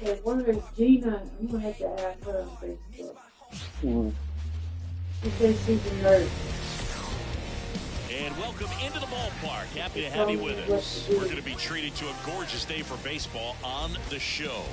Okay, where is Gina? I'm gonna have to ask her on Facebook. She says she's a nurse. And welcome into the ballpark. Happy to have you with us. We're going to be treated to a gorgeous day for baseball on the show.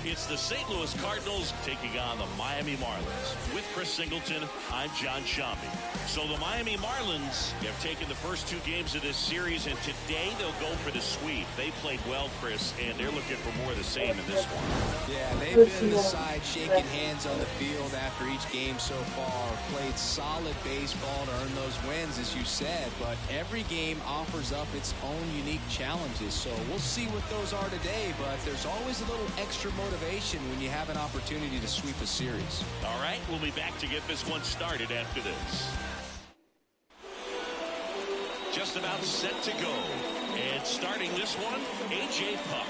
It's the St. Louis Cardinals taking on the Miami Marlins. With Chris Singleton, I'm John Shambi. So the Miami Marlins have taken the first two games of this series, and today they'll go for the sweep. They played well, Chris, and they're looking for more of the same in this one. Yeah, they've been the side shaking hands on the field after each game so far. Played solid baseball to earn those wins, as you said, but every game offers up its own unique challenges. So we'll see what those are today, but there's always a little extra motivation when you have an opportunity to sweep a series. All right, we'll be back to get this one started after this. Just about set to go. And starting this one, A.J. Puck.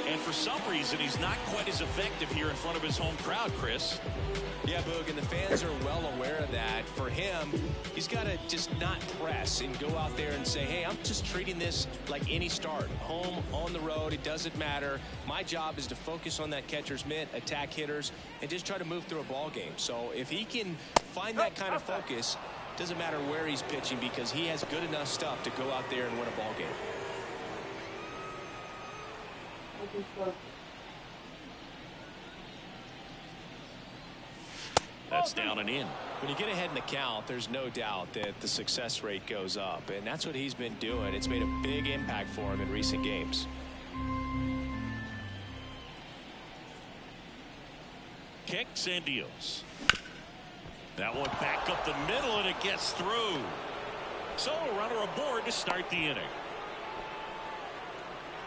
And for some reason, he's not quite as effective here in front of his home crowd, Chris. Yeah, Boog, and the fans are well aware of that. For him, he's got to just not press and go out there and say, hey, I'm just treating this like any start. Home, on the road, it doesn't matter. My job is to focus on that catcher's mitt, attack hitters, and just try to move through a ball game. So if he can find that kind of focus, doesn't matter where he's pitching because he has good enough stuff to go out there and win a ball game. That's down and in. When you get ahead in the count, there's no doubt that the success rate goes up, and that's what he's been doing. It's made a big impact for him in recent games. Kicks and deals. That one back up the middle, and it gets through. So a runner aboard to start the inning.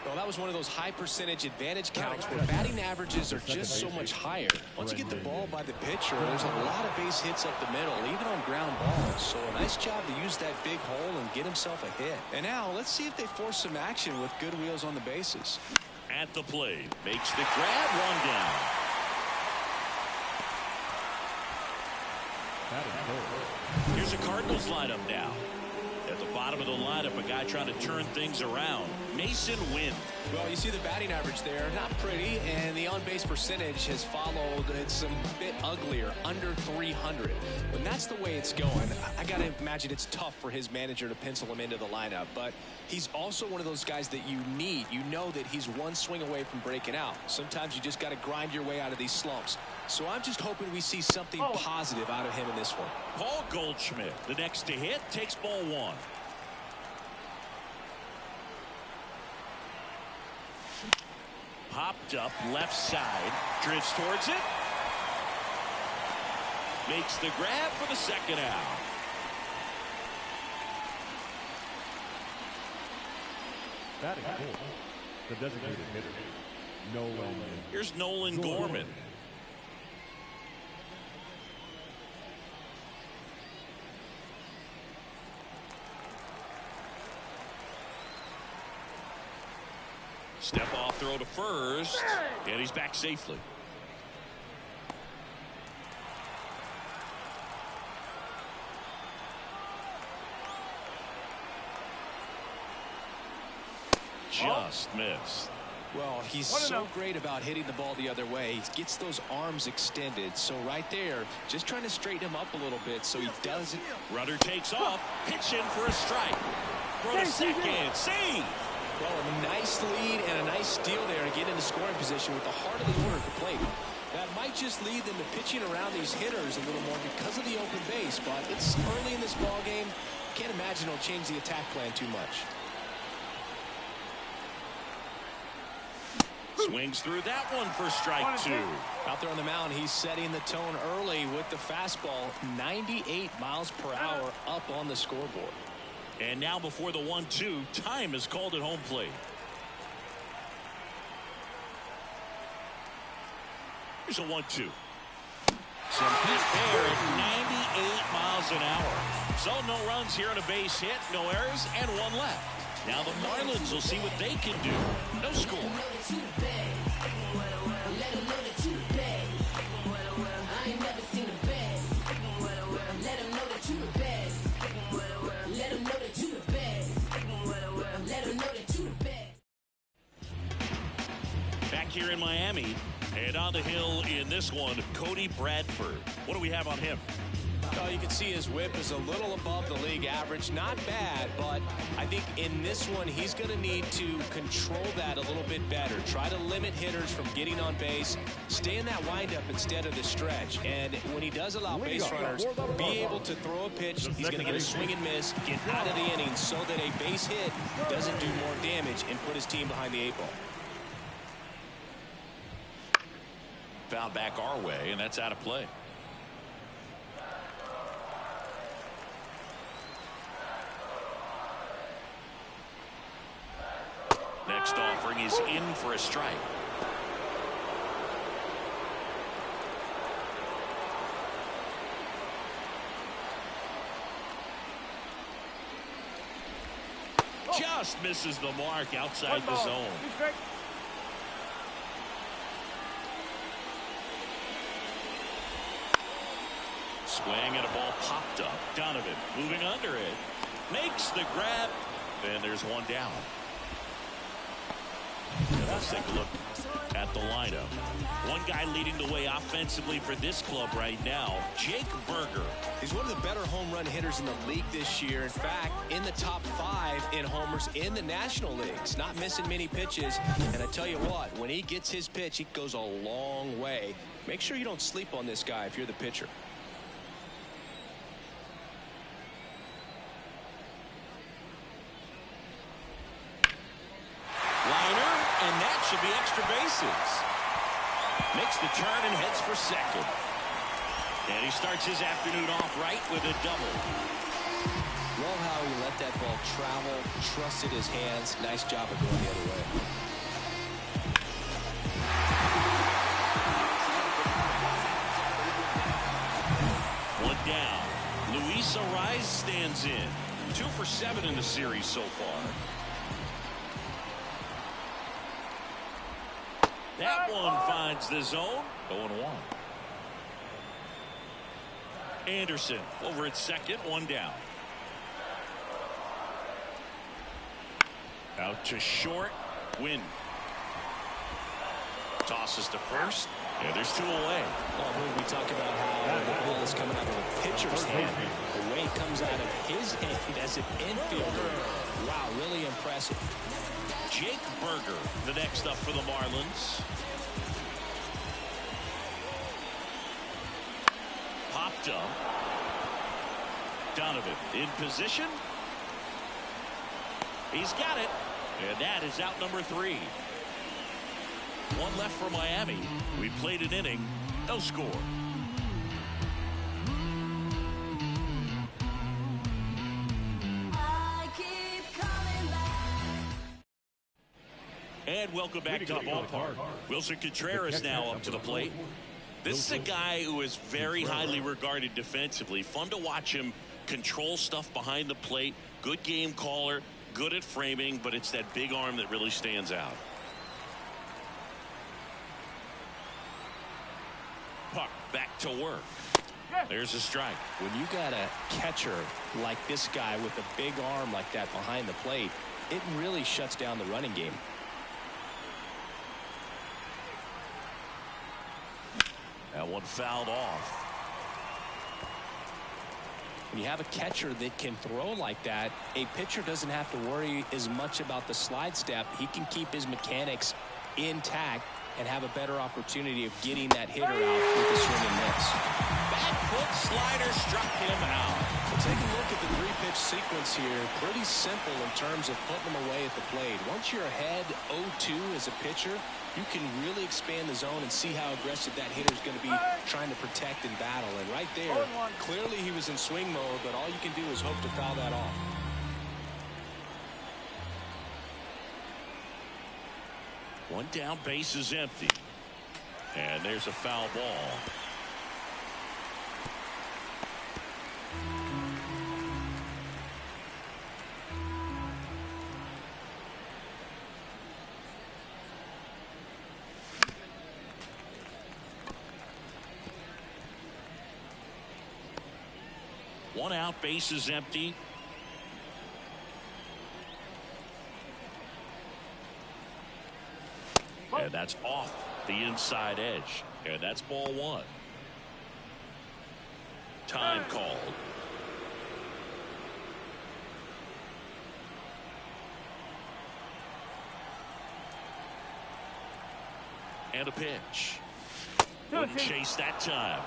Well, that was one of those high percentage advantage counts where batting averages are just so much higher. Once you get the ball by the pitcher, there's a lot of base hits up the middle, even on ground balls. So a nice job to use that big hole and get himself a hit. And now let's see if they force some action with good wheels on the bases. At the plate, makes the grab, one down. Here's a Cardinals lineup now. At the bottom of the lineup, a guy trying to turn things around. Mason Wynn. Well, you see the batting average there, not pretty, and the on-base percentage has followed. It's a bit uglier, under 300. When that's the way it's going, I got to imagine it's tough for his manager to pencil him into the lineup. But he's also one of those guys that you need. You know that he's one swing away from breaking out. Sometimes you just got to grind your way out of these slumps. So I'm just hoping we see something positive out of him in this one. Paul Goldschmidt, the next to hit, takes ball one. Popped up left side, drifts towards it. Makes the grab for the second out. Batting fourth, the designated hitter, Nolan. Here's Nolan Gorman. Step off throw to first, and he's back safely. Just missed. Well, he's so great about hitting the ball the other way. He gets those arms extended. So right there, just trying to straighten him up a little bit so he doesn't. Runner takes off, pitch in for a strike. Throw to second, save. Well, a nice lead and a nice steal there to get into scoring position with the heart of the order at the plate. That might just lead them to pitching around these hitters a little more because of the open base, but it's early in this ball game. Can't imagine it'll change the attack plan too much. Swings through that one for strike two. Out there on the mound, he's setting the tone early with the fastball, 98 miles per hour up on the scoreboard. And now before the 1-2, time is called at home plate. Here's a 1-2. Some hit there at 98 miles an hour. So no runs here on a base hit, no errors, and one left. Now the Marlins will see what they can do. No score. here in Miami. And on the hill in this one, Cody Bradford. What do we have on him? Oh, you can see his whip is a little above the league average. Not bad, but I think in this one, he's going to need to control that a little bit better. Try to limit hitters from getting on base. Stay in that windup instead of the stretch. And when he does allow base runners, be able to throw a pitch. He's going to get a swing and miss, get out of the inning so that a base hit doesn't do more damage and put his team behind the 8 ball. Foul back our way, and that's out of play. Next offering is in for a strike. Just misses the mark outside the zone. Swing and a ball popped up. Donovan moving under it. Makes the grab. And there's one down. And let's take a look at the lineup. One guy leading the way offensively for this club right now, Jake Berger. He's one of the better home run hitters in the league this year. In fact, in the top 5 in homers in the National Leagues. Not missing many pitches. And I tell you what, when he gets his pitch, he goes a long way. Make sure you don't sleep on this guy if you're the pitcher. And that should be extra bases. Makes the turn and heads for second. And he starts his afternoon off right with a double. Love how he let that ball travel, trusted his hands. Nice job of going the other way. One down. Luis Arraez stands in. 2 for 7 in the series so far. That one finds the zone. 0-1. Anderson over at second, 1 down. Out to short. Win. Tosses to first. And there's 2 away. Well, we talk about how the ball is coming out of a pitcher's hand. The way it comes out of his hand as an infielder. Wow, really impressive. Jake Berger, the next up for the Marlins. Popped up. Donovan in position. He's got it. And that is out number 3. 1 left for Miami. We played an inning. No score. And welcome back to the ballpark. Wilson Contreras now up to the plate. This is a guy who is very highly regarded defensively. Fun to watch him control stuff behind the plate. Good game caller, good at framing, but it's that big arm that really stands out. Puck back to work. There's a strike. When you got a catcher like this guy with a big arm like that behind the plate, it really shuts down the running game. That one fouled off. When you have a catcher that can throw like that, a pitcher doesn't have to worry as much about the slide step. He can keep his mechanics intact and have a better opportunity of getting that hitter out with a swing and miss. Back foot slider struck him out. Well, take a look at the 3-pitch sequence here. Pretty simple in terms of putting them away at the plate. Once you're ahead 0-2 as a pitcher, you can really expand the zone and see how aggressive that hitter is going to be trying to protect and battle. And right there, clearly he was in swing mode, but all you can do is hope to foul that off. One down, base is empty. And there's a foul ball. One out, base is empty. And that's off the inside edge. And that's ball one. Time called. And a pitch. Wouldn't chase that time.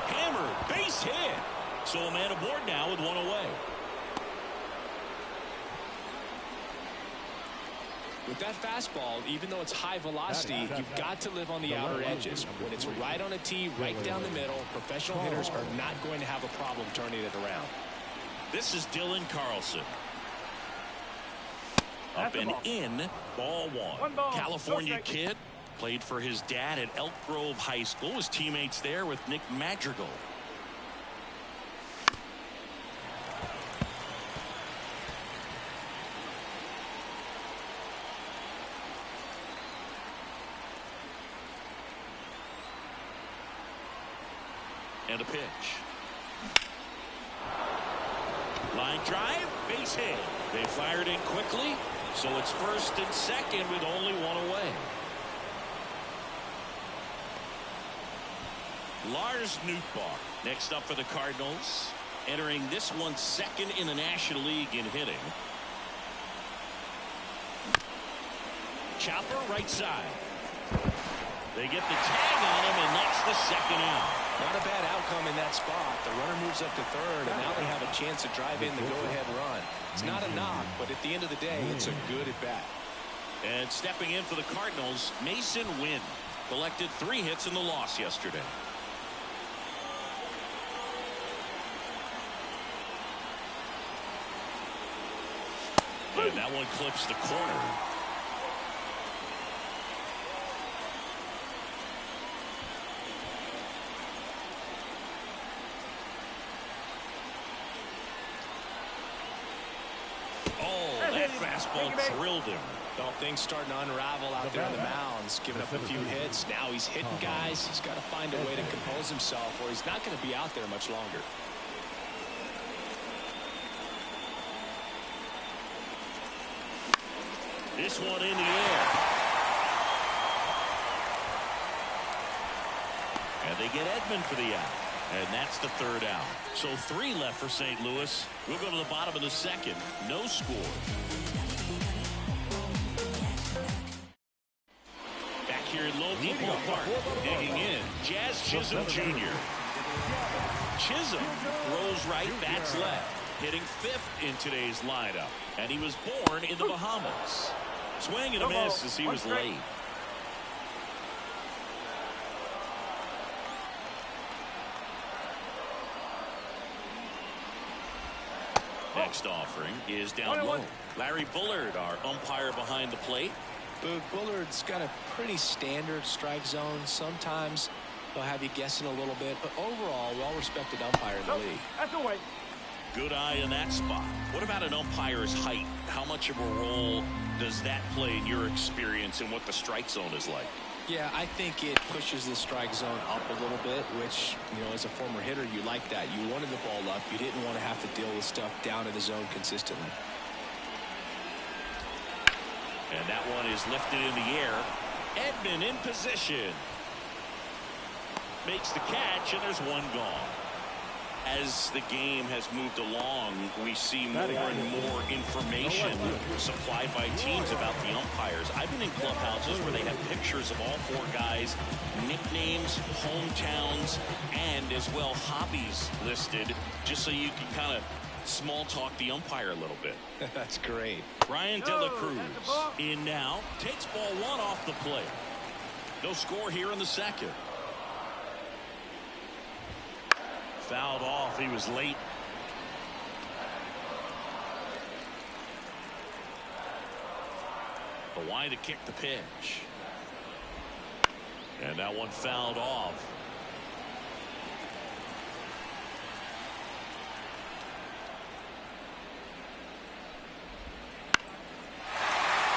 Hammered, base hit. So a man aboard now with one away. With that fastball, even though it's high velocity, you've got to live on the outer edges. When it's right on a tee, right down the middle, professional hitters are not going to have a problem turning it around. This is Dylan Carlson. Up and in, ball one. California kid, played for his dad at Elk Grove High School. His teammates there with Nick Madrigal. And a pitch. Line drive, base hit. They fired in quickly, so it's first and second with only one away. Lars Nootbaar next up for the Cardinals, entering this one second in the National League in hitting. Chopper right side. They get the tag on him, and that's the second out. Not a bad outcome in that spot. The runner moves up to third, and now they have a chance to drive in the go-ahead run. It's not a knock, but at the end of the day, it's a good at-bat. And stepping in for the Cardinals, Mason Wynn collected 3 hits in the loss yesterday. And that one clips the corner. Fastball drilled him. Well, things starting to unravel out there on the mounds. Giving up a few hits. Now he's hitting guys. He's got to find a way to compose himself, or he's not going to be out there much longer. This one in the air. And they get Edman for the out. And that's the third out. So 3 left for St. Louis. We'll go to the bottom of the second. No score. Back here at Low Depot Park. Digging in. Jazz Chisholm Jr. Chisholm rolls right, bats left. Hitting 5th in today's lineup. And he was born in the Bahamas. Swing and a miss as he was late. Next offering is down low. Larry Bullard, our umpire behind the plate. Bullard's got a pretty standard strike zone. Sometimes he'll have you guessing a little bit, but overall, well-respected umpire in the league. That's a way. Good eye in that spot. What about an umpire's height? How much of a role does that play in your experience and what the strike zone is like? Yeah, I think it pushes the strike zone up a little bit, which, you know, as a former hitter, you like that. You wanted the ball up. You didn't want to have to deal with stuff down in the zone consistently. And that one is lifted in the air. Edman in position. Makes the catch, and there's one gone. As the game has moved along, we see more and more information supplied by teams about the umpires. I've been in clubhouses where they have pictures of all 4 guys, nicknames, hometowns, and as well hobbies listed, just so you can kind of small talk the umpire a little bit. That's great. Ryan De La Cruz in now, takes ball 1 off the plate. No score here in the second. Fouled off. He was late. Kawhi to kick the pitch. And that one fouled off.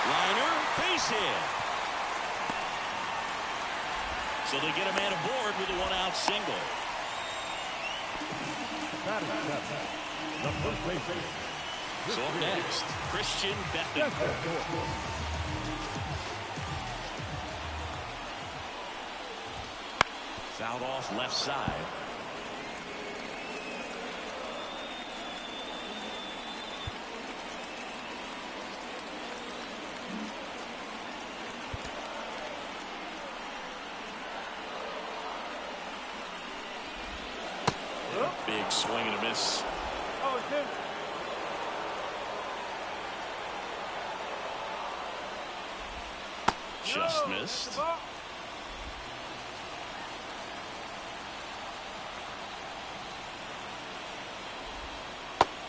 Liner, base hit. So they get a man aboard with a 1-out single. Batting seven, the first baseman. So up next, Christian Beckman. Fouled off left side. Big swing and a miss. Just missed.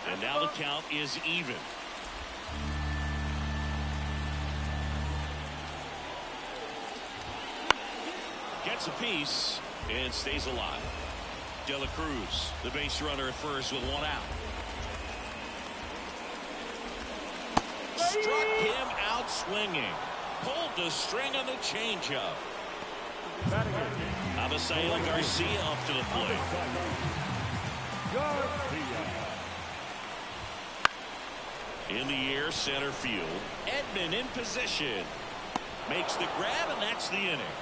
And now the count is even. Gets a piece and stays alive. De La Cruz, the base runner at first with one out. Struck him out swinging. Pulled the string on the changeup. Abisail Garcia up to the plate. In the air, center field. Edman in position. Makes the grab, and that's the inning.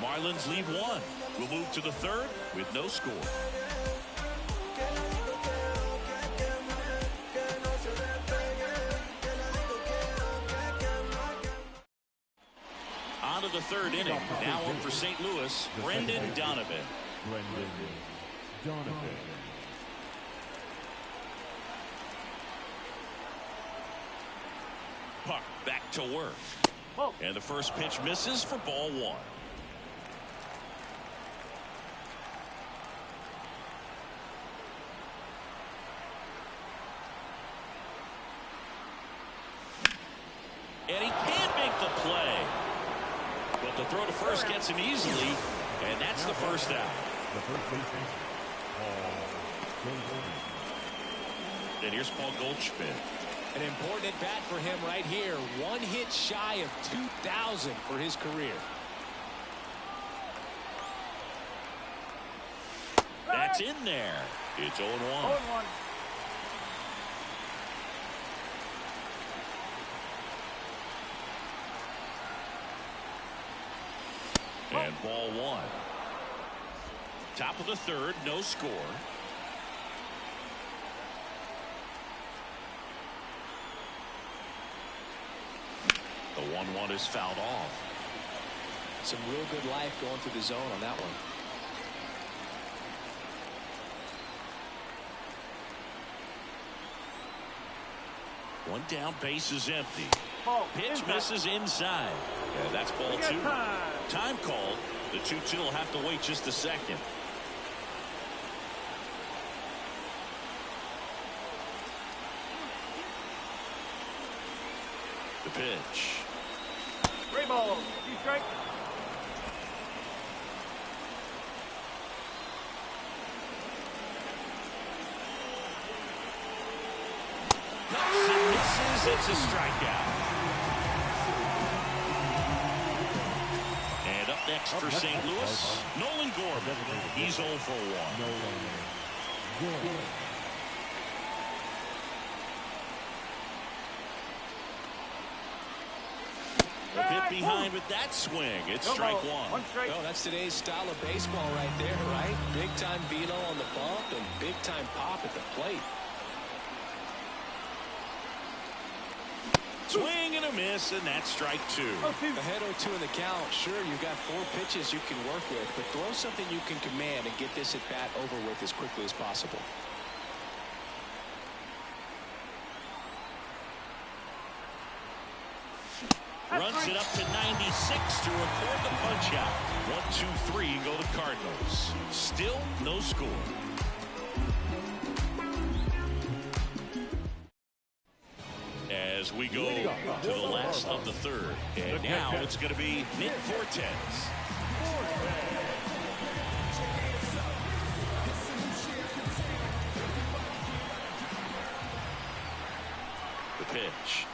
Marlins lead one. We'll move to the third with no score. On to the third inning. Now on for St. Louis, Brendan Donovan. Puck back to work. And the first pitch misses for ball one. And he can't make the play. But the throw to first gets him easily, and that's the first out. And here's Paul Goldschmidt. An important at bat for him right here. One hit shy of 2,000 for his career. That's in there. It's 0-1. And ball one. Top of the third, no score. The 1-1 is fouled off. Some real good life going through the zone on that one. One down, base is empty. Pitch misses inside. Yeah, that's ball two. Time called. The 2-2 will have to wait just a second. The pitch. Great ball. Strike. Cuts and misses. It's a strikeout. And up next for St. Louis, Nolan Gorman. He's 0 for 1. A bit behind with that swing. It's strike one. Well, that's today's style of baseball right there, right? Big time velo on the bump and big time pop at the plate. Swing and a miss, and that's strike two. Ahead 0-2 in the count. Sure, you've got 4 pitches you can work with, but throw something you can command and get this at bat over with as quickly as possible. Runs it up to 96 to record the punch out. 1-2-3 go the Cardinals. Still no score. As we go to the last of the third. And now it's going to be Nick Fortes. The pitch.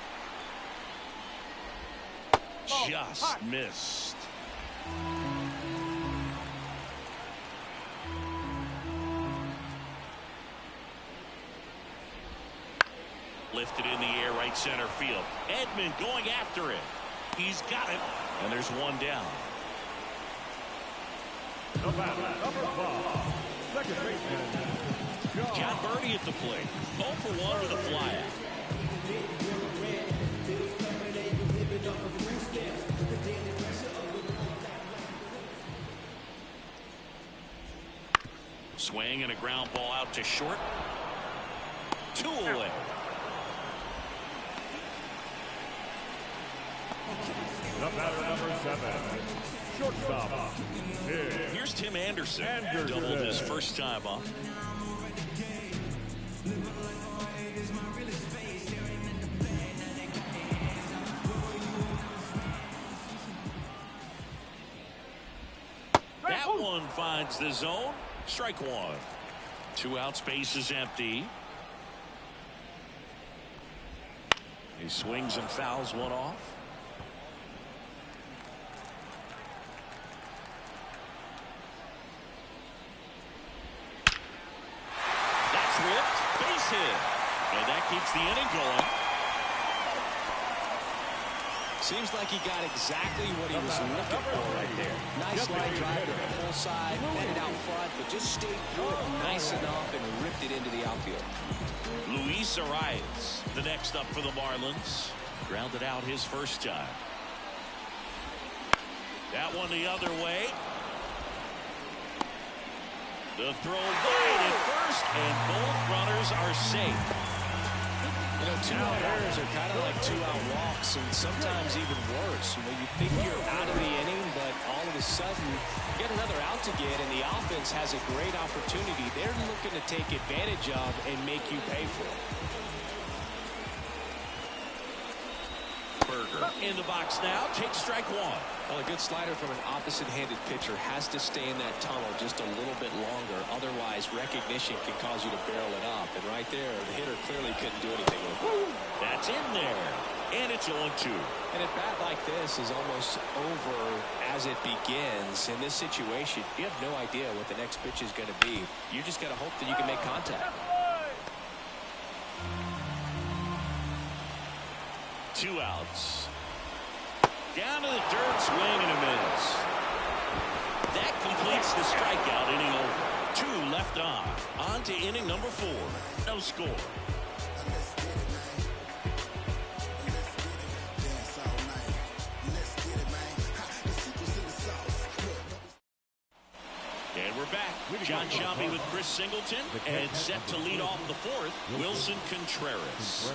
Just missed. Lifted in the air, right center field. Edman going after it. He's got it. And there's one down. The batter, number 5, second baseman, John Birdie at the plate. 0 for 1 with a flyout. Swing and a ground ball out to short. 2 away. the batter, number 7, shortstop. Here's Tim Anderson. Doubled his first time up. That one finds the zone. Strike 1. 2 outs, base is empty. He swings and fouls one off. That's ripped. Base hit. And that keeps the inning going. Seems like he got exactly what he was looking for right there. Nice line drive to the full side, netted out front, but just stayed through it nice enough and ripped it into the outfield. Luis Arias, the next up for the Marlins. Grounded out his first time. That one the other way. The throw wide at first, and both runners are safe. You know, 2-out errors are kind of like 2-out walks, and sometimes even worse. You know, you think you're out of the inning, but all of a sudden, you get another out to get, and the offense has a great opportunity. They're looking to take advantage of and make you pay for it. Berger in the box now, takes strike 1. Well, a good slider from an opposite-handed pitcher has to stay in that tunnel just a little bit longer. Otherwise, recognition can cause you to barrel it up. And right there, the hitter clearly couldn't do anything with it. That's in there. And it's 0-2. And a bat like this is almost over as it begins. In this situation, you have no idea what the next pitch is going to be. You just got to hope that you can make contact. 2 outs. Down to the dirt, swing and a miss. That completes the strikeout, inning over. 2 left on. On to inning number 4. No score. And we're back. John Sciambi with Chris Singleton, and set to lead off the 4th, Wilson Contreras.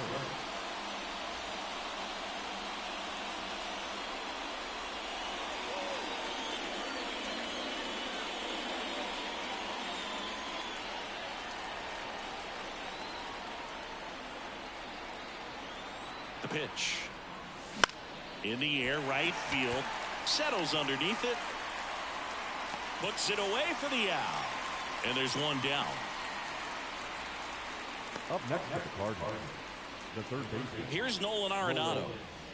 The pitch. In the air, right field. Settles underneath it. Puts it away for the out. And there's one down. Up next at the Cardinals, the third baseman. Here's Nolan Arenado.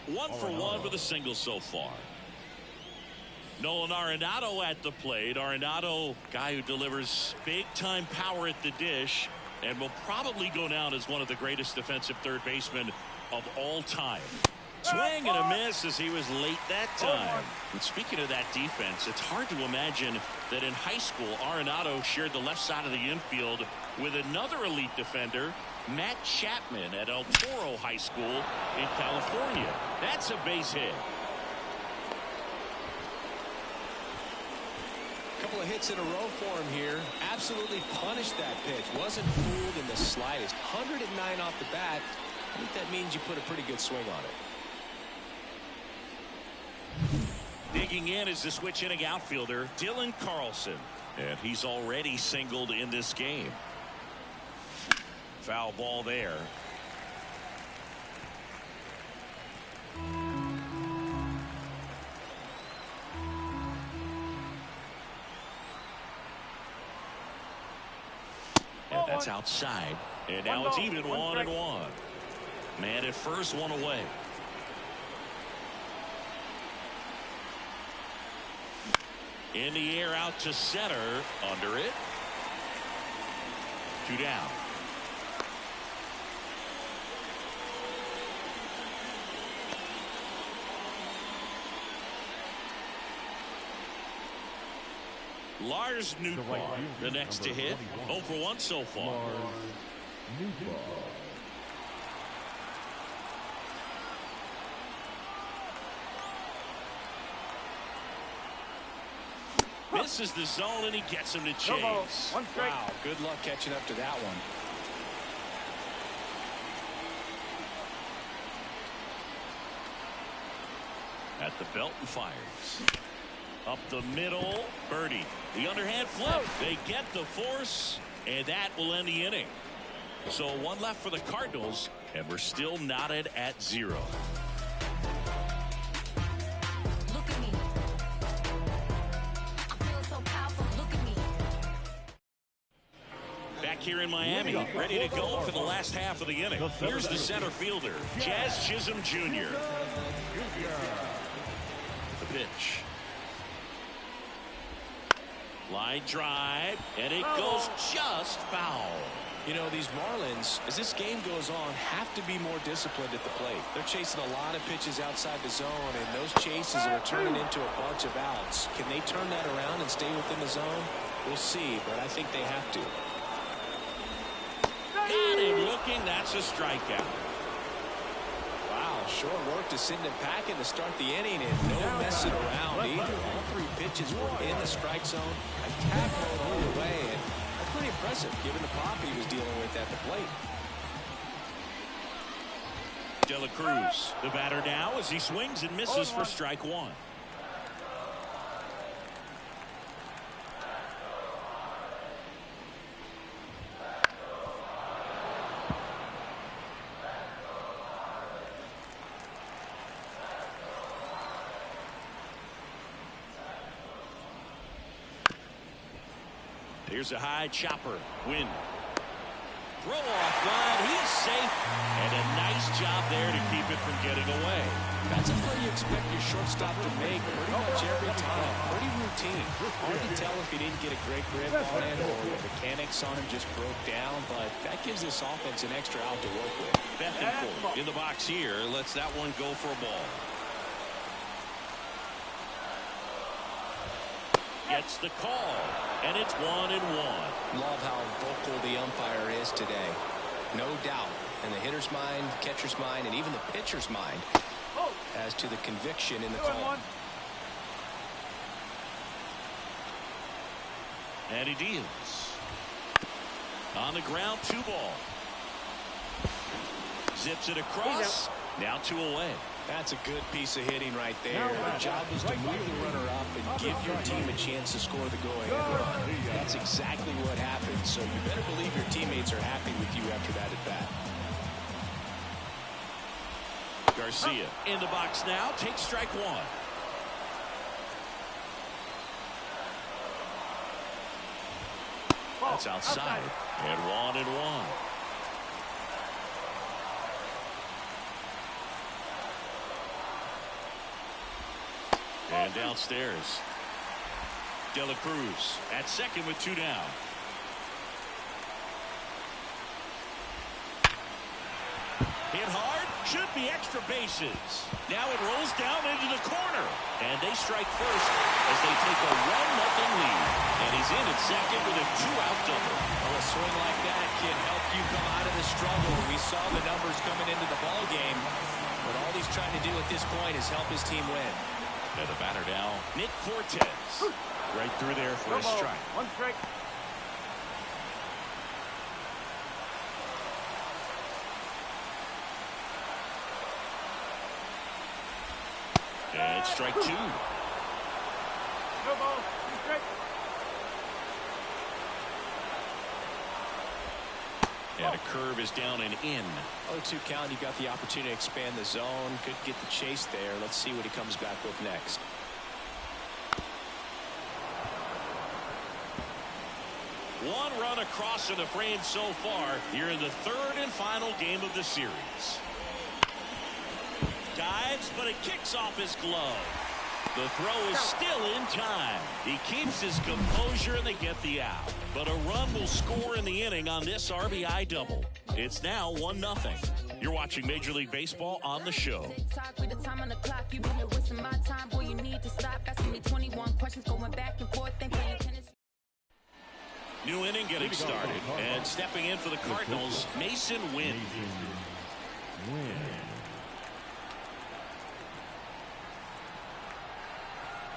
1 for 1 with a single so far. Nolan Arenado at the plate. Arenado, guy who delivers big-time power at the dish and will probably go down as one of the greatest defensive third basemen of all time. Swing and a miss as he was late that time. And speaking of that defense, it's hard to imagine that in high school Arenado shared the left side of the infield with another elite defender, Matt Chapman, at El Toro High School in California. That's a base hit. Couple of hits in a row for him here. Absolutely punished that pitch. Wasn't fooled in the slightest. 109 off the bat. I think that means you put a pretty good swing on it. Digging in is the switch hitting outfielder Dylan Carlson, and he's already singled in this game. Foul ball there. And that's outside, and now it's even 1-1. Man at first, 1 away. In the air, out to center, under it. 2 down. Lars Nootbaar, the next to hit. 0 for 1 so far. Misses the zone, and he gets him to chase. Wow, good luck catching up to that one. At the belt and fires. Up the middle, birdie. The underhand flip. They get the force, and that will end the inning. So 1 left for the Cardinals, and we're still knotted at 0. Look at me. I feel so powerful. Look at me. Back here in Miami, ready to go for the last half of the inning. Here's the center fielder, Jazz Chisholm Jr. The pitch. Line drive, and it goes just foul. You know, these Marlins, as this game goes on, have to be more disciplined at the plate. They're chasing a lot of pitches outside the zone, and those chases are turning into a bunch of outs. Can they turn that around and stay within the zone? We'll see, but I think they have to. Got him looking. That's a strikeout. Wow, short work to send him packing to start the inning, and no messing around either. All 3 pitches were in the strike zone, attack mode all the way, and that's pretty impressive given the pop he was dealing with at the plate. De La Cruz, the batter now as he swings and misses for strike 1. Here's a high chopper. Win. Throw off line. He's safe. And a nice job there to keep it from getting away. That's a play you expect your shortstop to make pretty much every time. Pretty routine. Hard to tell if he didn't get a great grip on it or the mechanics on him just broke down, but that gives this offense an extra out to work with. Bethencourt in the box here. Lets that one go for a ball. Gets the call, and it's 1-1. Love how vocal the umpire is today. No doubt in the hitter's mind, catcher's mind, and even the pitcher's mind as to the conviction in the call. And he deals. On the ground, 2 ball. Zips it across. Now 2 away. That's a good piece of hitting right there. The job is to move the runner up and give your team a chance to score the go-ahead run. That's exactly what happened, so you better believe your teammates are happy with you after that at-bat. Garcia in the box now. Takes strike 1. That's outside. And 1-1. And downstairs. De La Cruz at second with 2 down. Hit hard. Should be extra bases. Now it rolls down into the corner. And they strike first as they take a 1-0 lead. And he's in at second with a 2-out double. Well, a swing like that can help you come out of the struggle. We saw the numbers coming into the ball game. But all he's trying to do at this point is help his team win. And the batter now, Nick Fortes. Right through there for a strike. 1 strike. And strike 2. No ball. 2 strike. And a curve is down and in. 0-2 count. You got the opportunity to expand the zone. Could get the chase there. Let's see what he comes back with next. One run across in the frame so far here in the 3rd and final game of the series. Dives, but it kicks off his glove. The throw is still in time. He keeps his composure and they get the out. But a run will score in the inning on this RBI double. It's now 1-0. You're watching Major League Baseball on the show. New inning getting started, and stepping in for the Cardinals, Mason Wynn.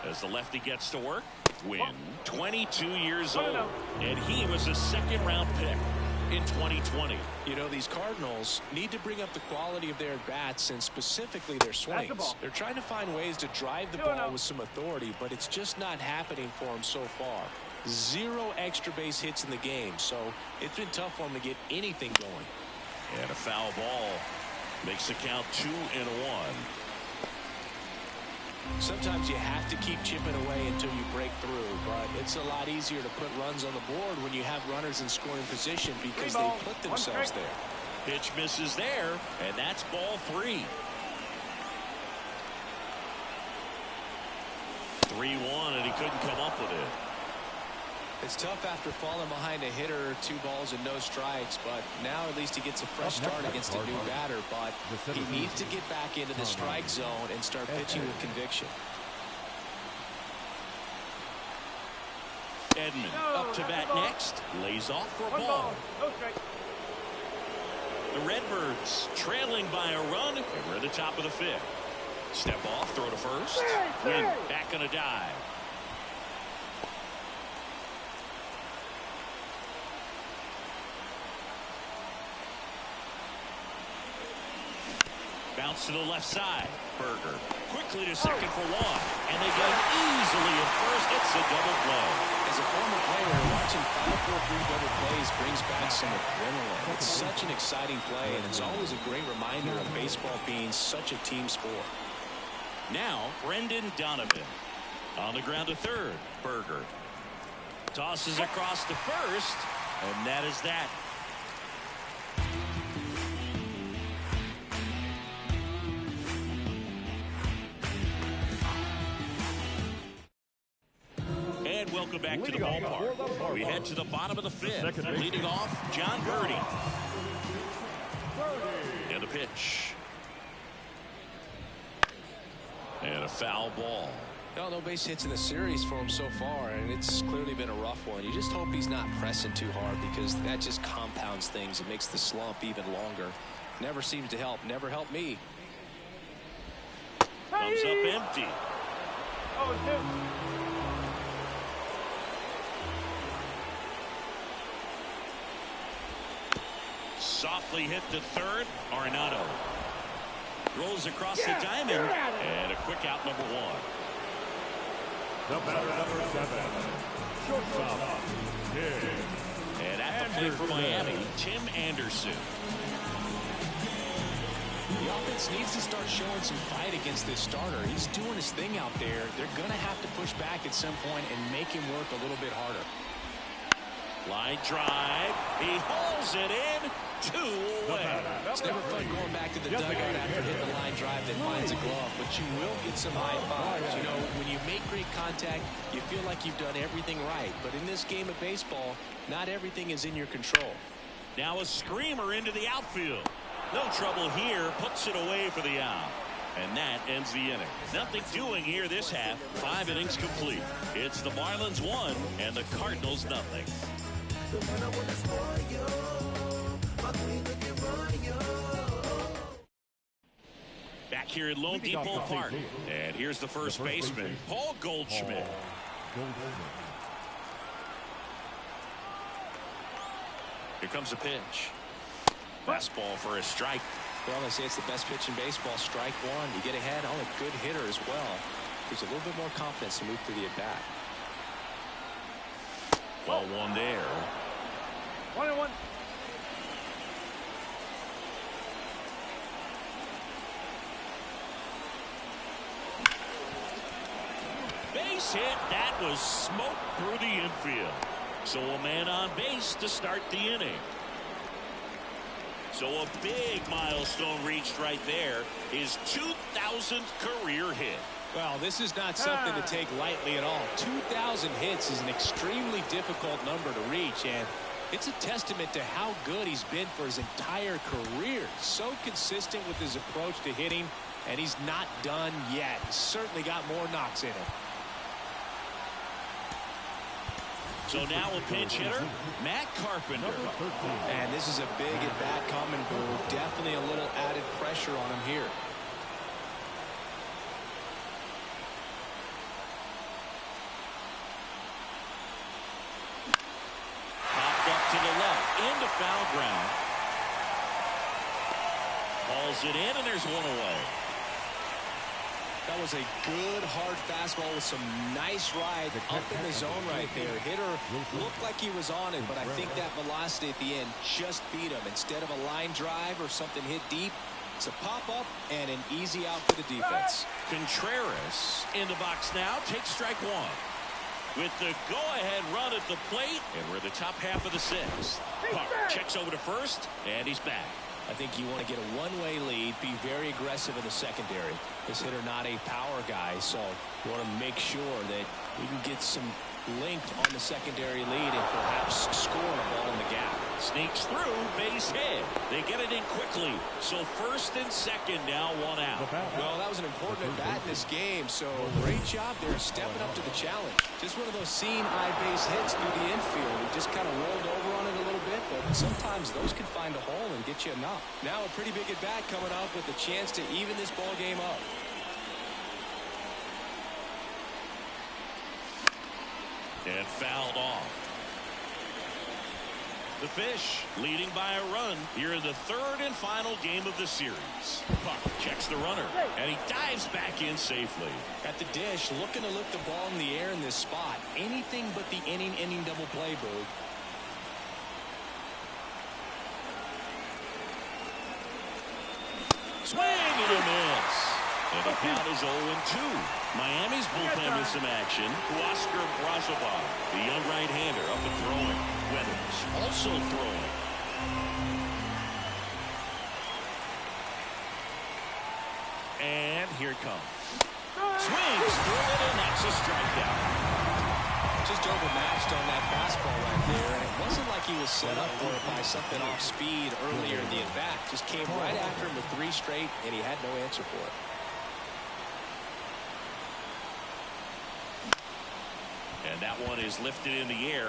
As the lefty gets to work, Wynn, 22 years old, and he was a second-round pick in 2020. You know, these Cardinals need to bring up the quality of their bats and specifically their swings. They're trying to find ways to drive the ball with some authority, but it's just not happening for them so far. 0 extra base hits in the game, so it's been tough for them to get anything going. And a foul ball makes the count 2-1. Sometimes you have to keep chipping away until you break through, but it's a lot easier to put runs on the board when you have runners in scoring position because they put themselves there. Pitch misses there, and that's ball 3. 3-1, and he couldn't come up with it. It's tough after falling behind a hitter, 2 balls and no strikes, but now at least he gets a fresh start against a new batter, but he needs to get back into the strike zone and start pitching with conviction. Edman up to bat next, lays off for a ball. The Redbirds trailing by a run, and we're at the top of the 5th. Step off, throw to first. Wynn back on a dive. Bounce to the left side. Berger quickly to second for 1. And they get him easily at first. It's a double play. As a former player, watching 5-4-3 double plays brings back some adrenaline. It's such an exciting play, and it's always a great reminder of baseball being such a team sport. Now, Brendan Donovan. On the ground to third. Berger tosses across to first, and that is that. And welcome back to the ballpark. We head to the bottom of the 5th. Leading off, John Birdie. And the pitch. And a foul ball. Well, no base hits in the series for him so far, and it's clearly been a rough one. You just hope he's not pressing too hard because that just compounds things. It makes the slump even longer. Never seems to help. Never helped me. Comes up empty. Softly hit to third. Arenado rolls across the diamond, and a quick out, number 1. The batter, number 7, shortstop, and at the plate for Miami, Tim Anderson. The offense needs to start showing some fight against this starter. He's doing his thing out there. They're going to have to push back at some point and make him work a little bit harder. Line drive. He hauls it in. 2 away. It's never fun going back to the dugout after hitting the line drive that finds a glove, but you will get some high fives. You know, when you make great contact, you feel like you've done everything right. But in this game of baseball, not everything is in your control. Now a screamer into the outfield. No trouble here. Puts it away for the out. And that ends the inning. Nothing doing here this half. 5 innings complete. It's the Marlins 1 and the Cardinals nothing. Back here at Lone Depot Park. And here's the first baseman, Paul Goldschmidt. Here comes a pitch. Fastball for a strike. Well, they say it's the best pitch in baseball. Strike 1. You get ahead on a good hitter as well. There's a little bit more confidence to move through the at-bat. Ball 1 there. 1-1. Base hit. That was smoke through the infield. So a man on base to start the inning. So a big milestone reached right there. His 2,000th career hit. Well, this is not something to take lightly at all. 2,000 hits is an extremely difficult number to reach, and It's a testament to how good he's been for his entire career. So consistent with his approach to hitting, and he's not done yet. He's certainly got more knocks in him. So now a pinch hitter, Matt Carpenter. And this is a big at-bat coming, Boo. Definitely a little added pressure on him here. Popped up to the left, into foul ground. Hauls it in, and there's one away. That was a good, hard fastball with some nice ride up in the zone right there. Hitter looked like he was on it, but I think that velocity at the end just beat him. Instead of a line drive or something hit deep, it's a pop-up and an easy out for the defense. Contreras in the box now, takes strike one. With the go-ahead run at the plate, and we're in the top half of the sixth. Park checks over to first, and he's back. I think you want to get a one-way lead, be very aggressive in the secondary. This hitter not a power guy, so you want to make sure that we can get some length on the secondary lead and perhaps score a ball in the gap. Sneaks through, base hit. They get it in quickly. So first and second now, one out. Well, that was an important at-bat in this game, so great job there stepping up to the challenge. Just one of those seeing-eye base hits through the infield. We just kind of rolled over on it a little bit, but sometimes those can find a hole and get you a knock. Now a pretty big at-bat coming up with a chance to even this ball game up. And fouled off. The Fish leading by a run here in the third and final game of the series. Puck checks the runner, and he dives back in safely. At the dish, looking to lift the ball in the air in this spot. Anything but the inning double play, Boo. Swing and a miss. And the count is 0-2. Miami's bullpen with some action. Oscar Brazobar, the young right-hander, up and throwing. Weathers also throwing. And here it comes. Swings through it, and that's a strikeout. Just overmatched on that fastball right there, and it wasn't like he was set up for it by something off speed earlier in the at-bat. Just came right after him with 3 straight, and he had no answer for it. And that one is lifted in the air.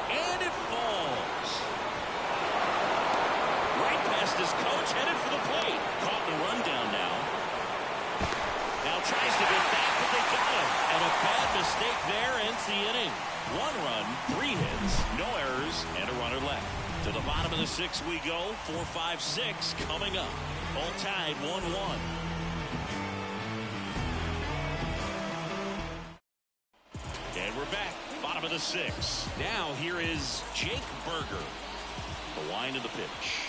And it falls. Right past his coach, headed for the plate. Caught the rundown now. Now tries to get back, but they got him. And a bad mistake there ends the inning. 1 run, 3 hits, no errors, and a runner left. To the bottom of the 6th we go. 4, 5, 6 coming up. All tied 1-1. And we're back, bottom of the 6th. Now here is Jake Berger. The wind of the pitch.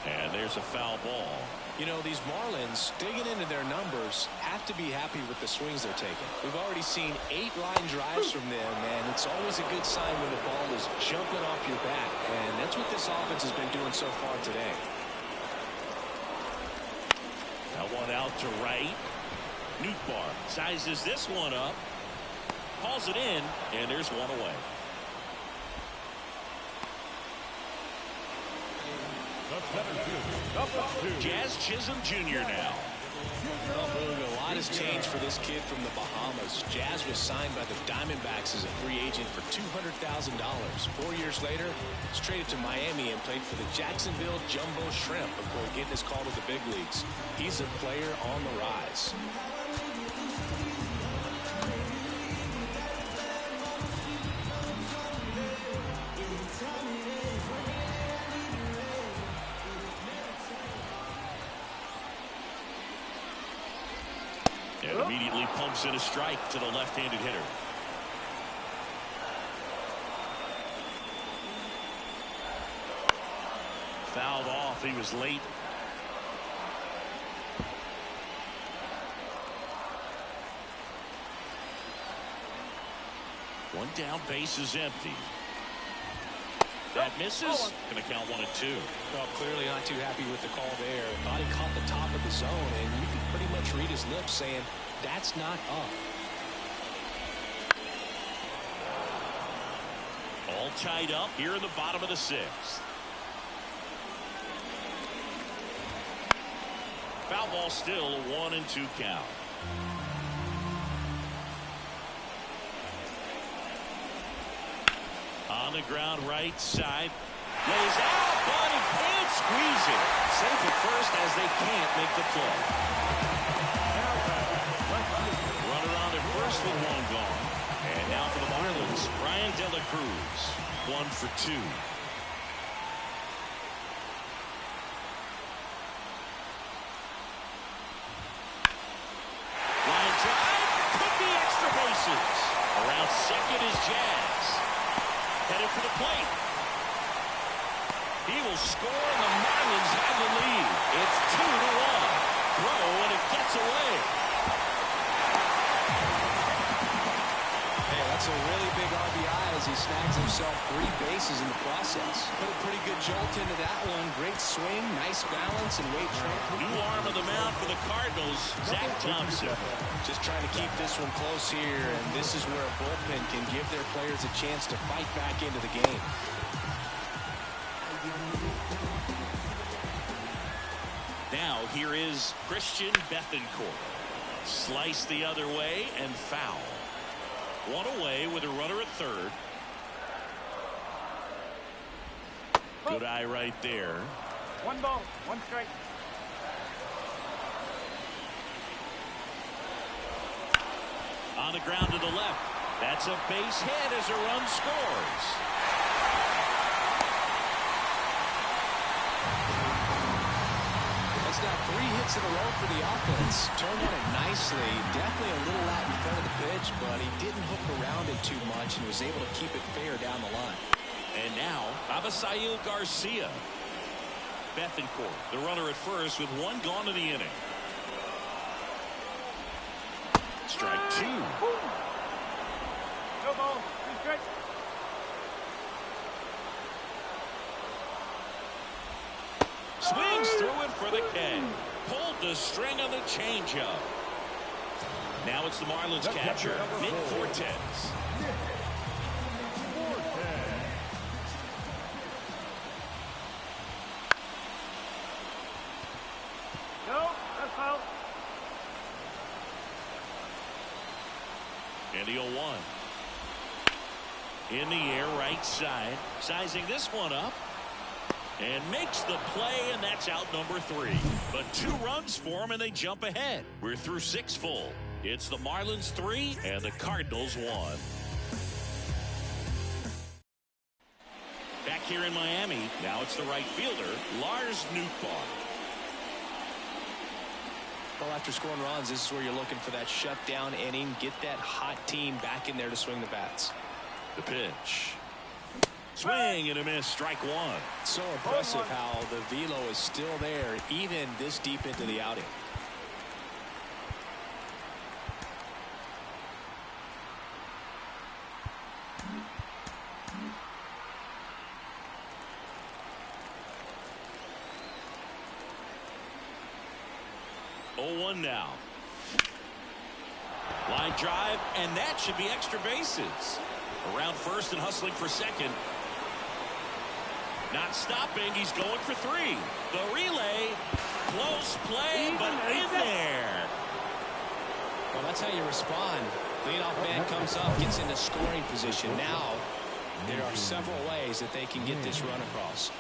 And there's a foul ball. You know, these Marlins, digging into their numbers, have to be happy with the swings they're taking. We've already seen 8 line drives from them, and it's always a good sign when the ball is jumping off your bat. And that's what this offense has been doing so far today. That one out to right. Nootbaar sizes this one up. Hauls it in, and there's one away. Jazz Chisholm Jr. now. A lot has changed for this kid from the Bahamas. Jazz was signed by the Diamondbacks as a free agent for $200,000. 4 years later, he's traded to Miami and played for the Jacksonville Jumbo Shrimp before getting his call to the big leagues. He's a player on the rise. And immediately pumps in a strike to the left-handed hitter. Fouled off. He was late. One down, base is empty. That misses. Going to count 1 and 2. Well, clearly not too happy with the call there. Thought he caught the top of the zone, and you can pretty much read his lips saying, that's not up. all tied up here in the bottom of the sixth. Foul ball, still a 1-2 count. On the ground, right side. Lays out, but he can't squeeze it. Safe at first as they can't make the play. Runner on at first with one gone. And now for the Marlins, Ryan De La Cruz. 1 for 2. Line drive, could be extra bases. Around second is Jazz. Headed for the plate. He will score, and the Marlins have the lead. It's 2-1. Throw, and it gets away. Hey, that's a really big RBI as he snags himself 3 bases in the process. Put a pretty good jolt into that one. Great swing, nice balance, and weight training. New arm of the mound for the Cardinals, Zach Thompson. Just trying to keep this one close here, and this is where a bullpen can give their players a chance to fight back into the game. Now here is Christian Bethancourt. Slice the other way and foul. One away with a runner at third. Good eye right there. 1 ball, 1 strike. On the ground to the left. That's a base hit as a run scores. That's now 3 hits in a row for the offense. Turned on it nicely. Definitely a little out in front of the pitch, but he didn't hook around it too much and was able to keep it fair down the line. And now, Avisail Garcia. Bethancourt, the runner at first with 1 gone in the inning. Strike 2. No ball, 2 strikes. Swings through it for the K. Pulled the string on the changeup. Now it's the Marlins catcher, Nick Fortes. No, that's foul. And the 0-1. In the air, right side. Sizing this one up. And makes the play, and that's out number 3. But 2 runs for him, and they jump ahead. We're through 6 full. It's the Marlins 3 and the Cardinals 1. Back here in Miami, now it's the right fielder, Lars Nootbaar. Well, after scoring runs, this is where you're looking for that shutdown inning. Get that hot team back in there to swing the bats. The pitch. Swing and a miss, strike 1. So impressive how the velo is still there even this deep into the outing. Now. Line drive, and that should be extra bases. Around first and hustling for second. Not stopping, he's going for 3. The relay, close play, but in there. Well, that's how you respond. Leadoff man comes up, gets into scoring position. Now, there are several ways that they can get this run across.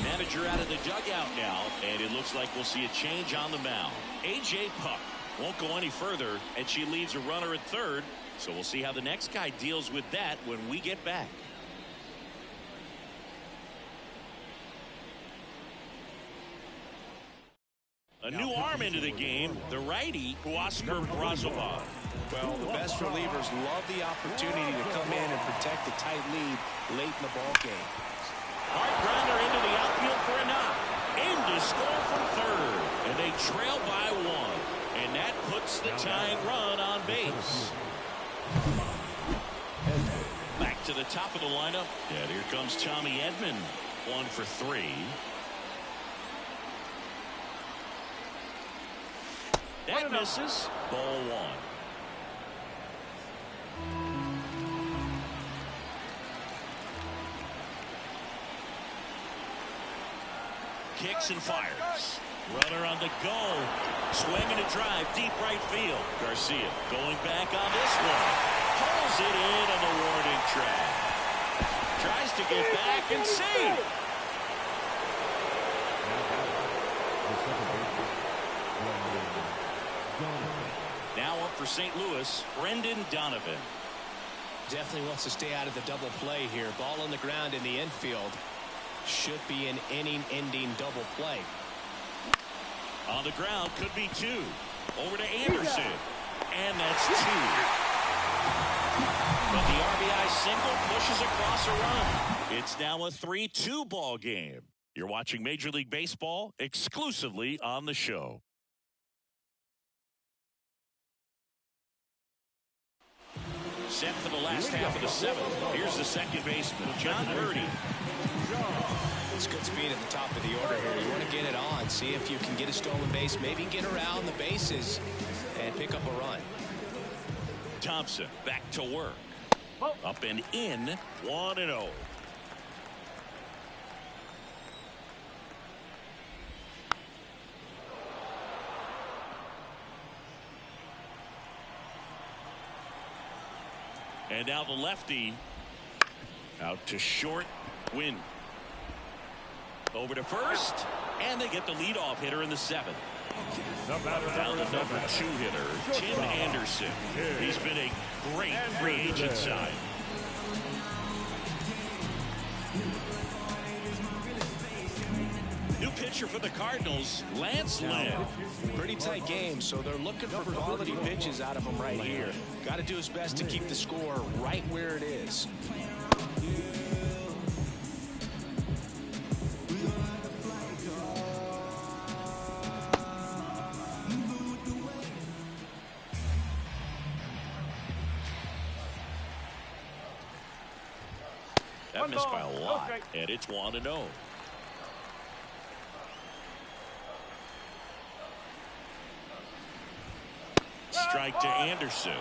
Manager out of the dugout now, and it looks like we'll see a change on the mound. A.J. Puck won't go any further, and she leaves a runner at third. So we'll see how the next guy deals with that when we get back. A new arm into the game, the righty, Huascar Brazovan. Well, the best relievers love the opportunity to come in and protect the tight lead late in the ball game. Hard grounder into the outfield for a knock. In to score from third. And they trail by 1. And that puts the tying run on base. Back to the top of the lineup. And here comes Tommy Edman. 1 for 3. That misses. Ball one. Kicks and fires. Runner on the go. Swinging a drive. Deep right field. Garcia going back on this one. Pulls it in on the warning track. Tries to get back and save. Now up for St. Louis, Brendan Donovan. Definitely wants to stay out of the double play here. Ball on the ground in the infield. Should be an inning-ending double play. On the ground, could be two. Over to Anderson. And that's two. But the RBI single pushes across a run. It's now a 3-2 ball game. You're watching Major League Baseball exclusively on the show. Set for the last half of the seventh. Here's the second baseman, John Birdie. It's good speed at the top of the order here. You want to get it on, see if you can get a stolen base, maybe get around the bases and pick up a run. Thompson back to work. Up and in, 1-0. And now the lefty out to short. Win. Over to first, and they get the leadoff hitter in the seventh. Now the number 2 hitter, Tim Anderson. He's been a great free agent sign. New pitcher for the Cardinals, Lance Lynn. Pretty tight game, so they're looking for quality pitches out of him right here. Got to do his best to keep the score right where it is. That missed by a lot, and it's 1-0. Strike to Anderson.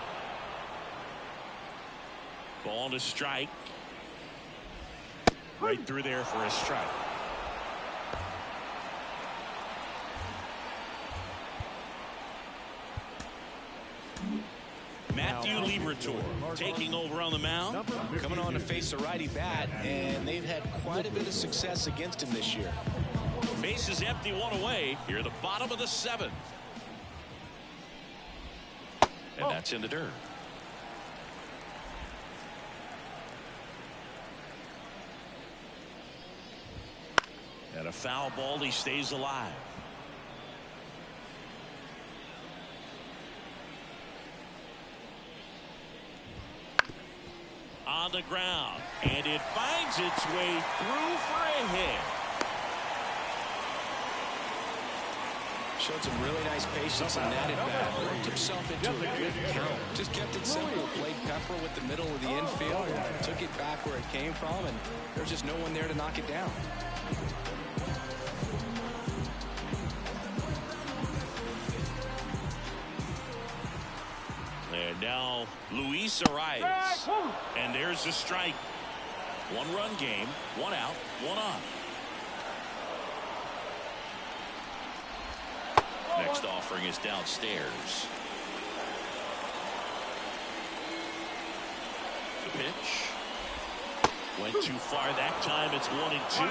Ball to strike. Right through there for a strike. Matthew Liberatore taking over on the mound. Coming on to face a righty bat, and they've had quite a bit of success against him this year. Base is empty, 1 away. Here at the bottom of the 7th. And that's in the dirt. And a foul ball, he stays alive. On the ground, and it finds its way through for a hit. Showed some really nice patience in that at bat. Worked himself into a good count. Just kept it simple. Played pepper with the middle of the infield. Took it back where it came from, and there's just no one there to knock it down. And now Luis arrives. And there's a strike. 1-run game, 1 out, 1 on. Next offering is downstairs. The pitch. Went too far that time. It's 1-2.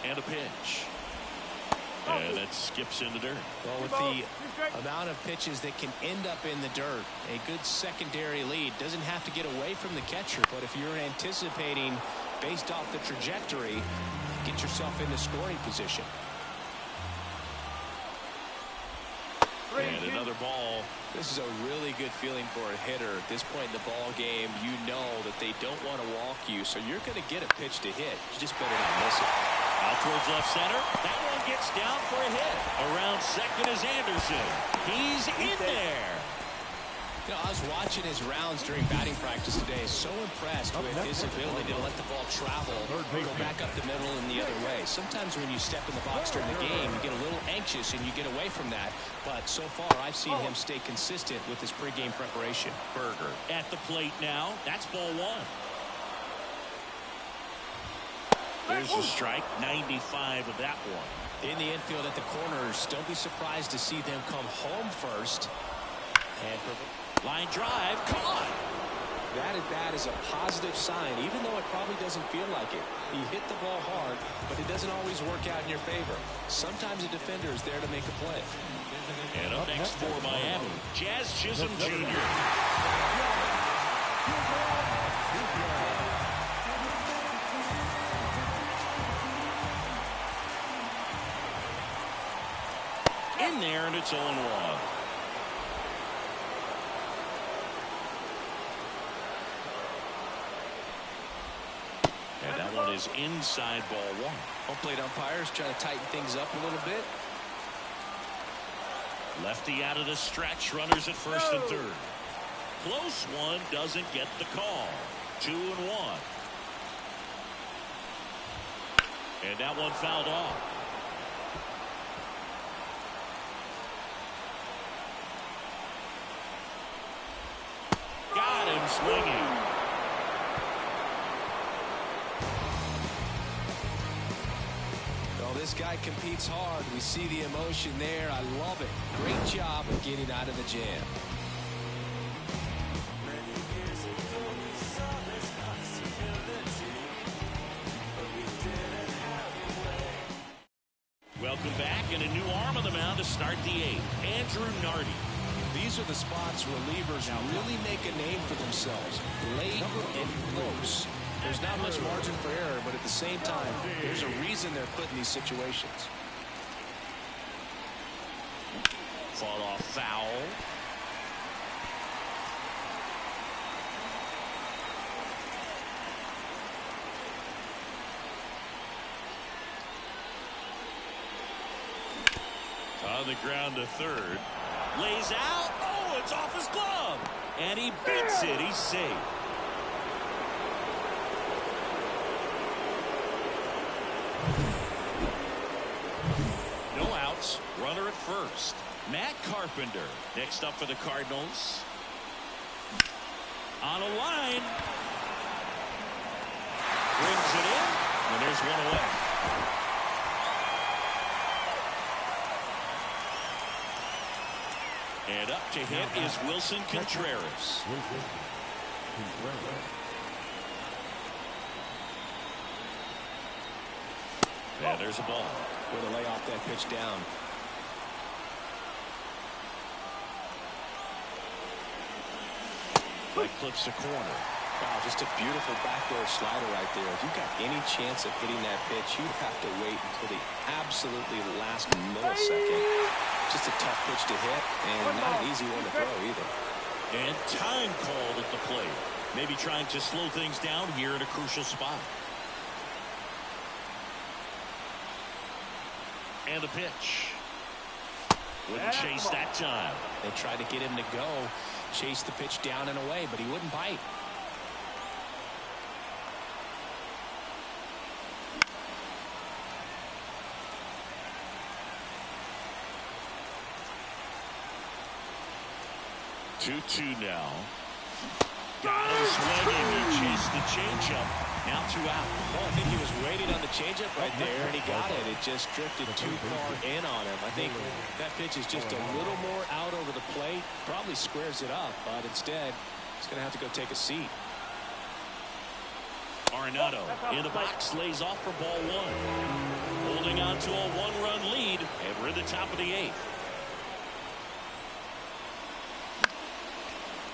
And a pitch. And that skips in the dirt. Well, with the amount of pitches that can end up in the dirt, a good secondary lead. Doesn't have to get away from the catcher, but if you're anticipating based off the trajectory, get yourself into scoring position. And another ball. This is a really good feeling for a hitter at this point in the ball game. You know that they don't want to walk you, so you're going to get a pitch to hit. You just better not miss it. Out towards left center. That one gets down for a hit. Around second is Anderson. He's in there. You know, I was watching his rounds during batting practice today. So impressed with his ability to let the ball travel, go back up the middle and the other way. Sometimes when you step in the box during the game, you get a little anxious and you get away from that. But so far, I've seen him stay consistent with his pregame preparation. Berger at the plate now. That's ball one. There's a strike. 95 of that one. In the infield at the corners, don't be surprised to see them come home first. And line drive, caught. That at bat is a positive sign, even though it probably doesn't feel like it. He hit the ball hard, but it doesn't always work out in your favor. Sometimes a defender is there to make a play. And up next for Miami, Jazz Chisholm Jr. In there, and it's 0-1. And that one is inside ball one. Home plate umpires trying to tighten things up a little bit. Lefty out of the stretch, runners at first and third. Close one, doesn't get the call. 2-1. And that one fouled off. Got him swinging. Well, this guy competes hard. We see the emotion there. I love it. Great job of getting out of the jam. Welcome back, and a new arm on the mound to start the eighth. Andrew Nardi. These are the spots relievers really make a name for themselves. Late and close. There's not much margin for error, but at the same time, there's a reason they're put in these situations. Fall off foul. On the ground to third. Lays out. Oh, it's off his glove. And he beats it. He's safe. No outs. Runner at first. Matt Carpenter next up for the Cardinals. On a line. Brings it in. And there's one away. And up to hit is Wilson Contreras. Yeah, there's a ball. Way to lay off that pitch down. That clips the corner. Wow, just a beautiful backdoor slider right there. If you've got any chance of hitting that pitch, you have to wait until the absolutely last millisecond. Just a tough pitch to hit, and not an easy one to throw either. And time called at the plate. Maybe trying to slow things down here in a crucial spot. And the pitch. Wouldn't chase that time. They tried to get him to go, chase the pitch down and away, but he wouldn't bite. Two now. Got him swinging. He chased the changeup. Now 2 out. Well, I think he was waiting on the changeup right there, and he got it. It just drifted too far in on him. I think that pitch is just a little more out over the plate. Probably squares it up, but instead, he's going to have to go take a seat. Arenado in the box, lays off for ball one. Holding on to a 1-run lead, and we're at the top of the eighth.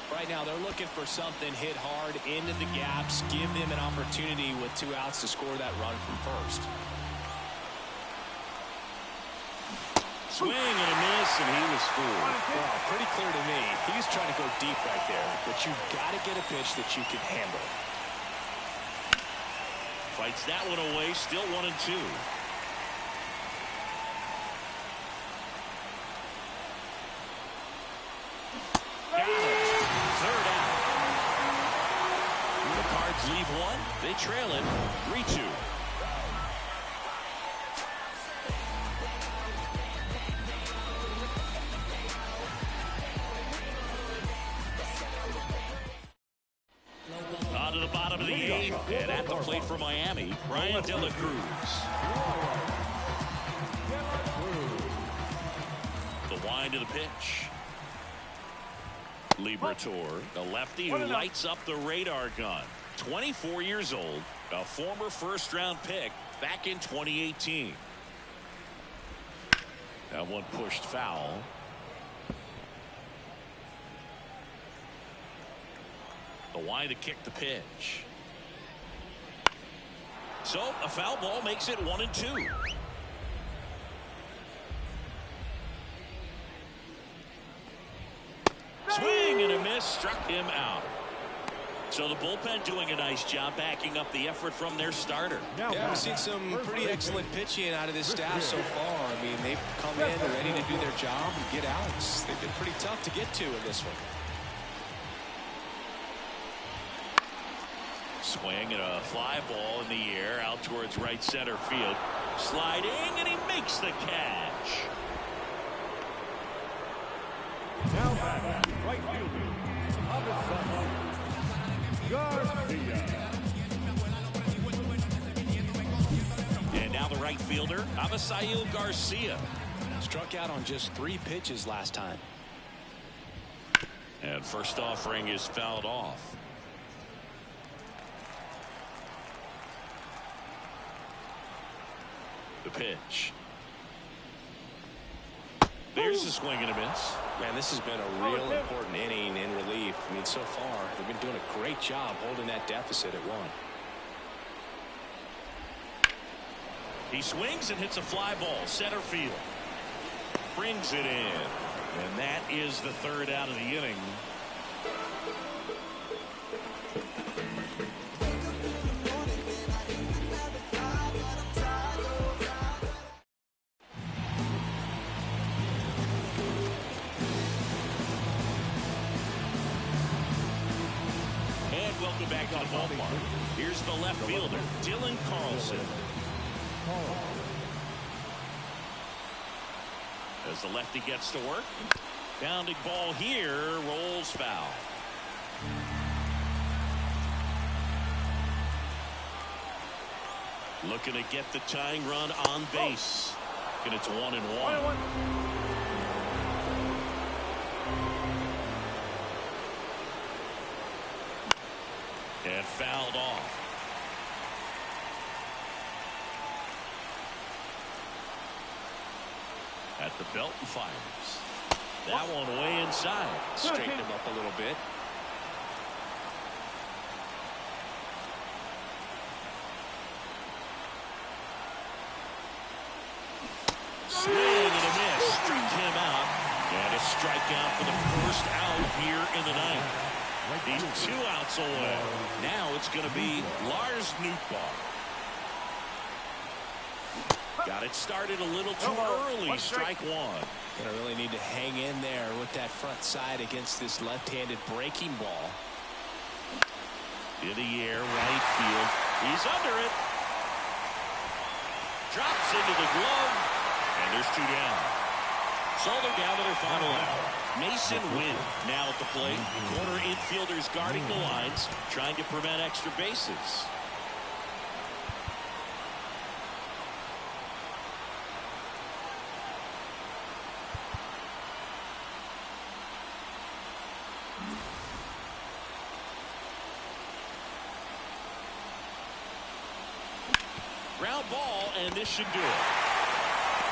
Right now, they're looking for something hit hard into the gaps, give them an opportunity with 2 outs to score that run from first. Swing and a miss, and he was fooled. Well, pretty clear to me. He's trying to go deep right there, but you've got to get a pitch that you can handle. Fights that one away, still 1-2. Got it. Marlins leave one. They trail it 3-2. On to the bottom of the 8th, and at the plate for Miami, Brian De La Cruz. The wind of the pitch. Liberatore, the lefty who lights up the radar gun. 24 years old, a former first-round pick back in 2018. That one pushed foul. The wind to kick the pitch. So a foul ball makes it 1-2. Swing and a miss, struck him out. So the bullpen doing a nice job backing up the effort from their starter. Yeah, we've seen some pretty excellent pitching out of this staff so far. I mean, they've come in ready to do their job and get outs. They've been pretty tough to get to in this one. Swing and a fly ball in the air out towards right center field. Sliding, and he makes the catch. Now back, right fielder, Garcia. And now the right fielder, Avisail Garcia. Struck out on just 3 pitches last time. And first offering is fouled off. The pitch. There's a swing and a miss. Man, this has been a real important inning in relief. I mean, so far, they've been doing a great job holding that deficit at 1. He swings and hits a fly ball, center field. Brings it in. And that is the 3rd out of the inning. Welcome back to the ballpark. Here's the left fielder, Dylan Carlson. As the lefty gets to work, pounding ball here, rolls foul. Looking to get the tying run on base. And it's 1-1. And fouled off. At the belt and fires. That one way inside. Straighten him up a little bit. Swing and a miss. Struck him out. And a strikeout for the first out here in the ninth. He's 2 outs away. Now it's going to be Lars Nootbaar. Got it started a little too early. Strike 1. Gonna really need to hang in there with that front side against this left-handed breaking ball. In the air, right field. He's under it. Drops into the glove. And there's 2 down. So they're down to their final out. Mason Wynn now at the plate. Corner infielders guarding the lines, trying to prevent extra bases. Ground ball, and this should do it.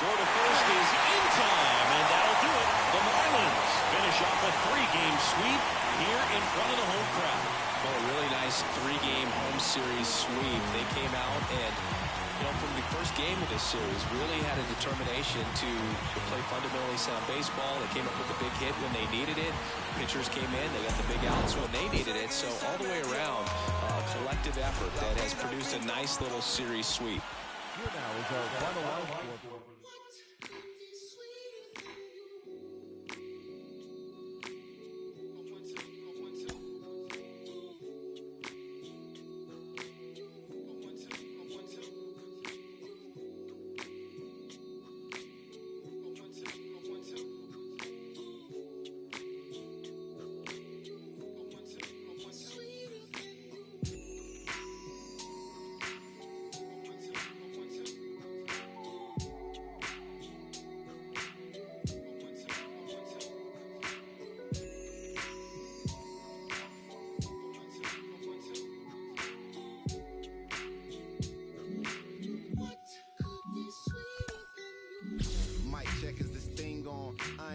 Throw to first is in time, and that'll do it. The Marlins finish off a 3-game sweep here in front of the home crowd. Well, a really nice 3-game home series sweep. They came out and, from the first game of this series, really had a determination to play fundamentally sound baseball. They came up with a big hit when they needed it. Pitchers came in, they got the big outs when they needed it. So all the way around, a collective effort that has produced a nice little series sweep. Here now is our final out.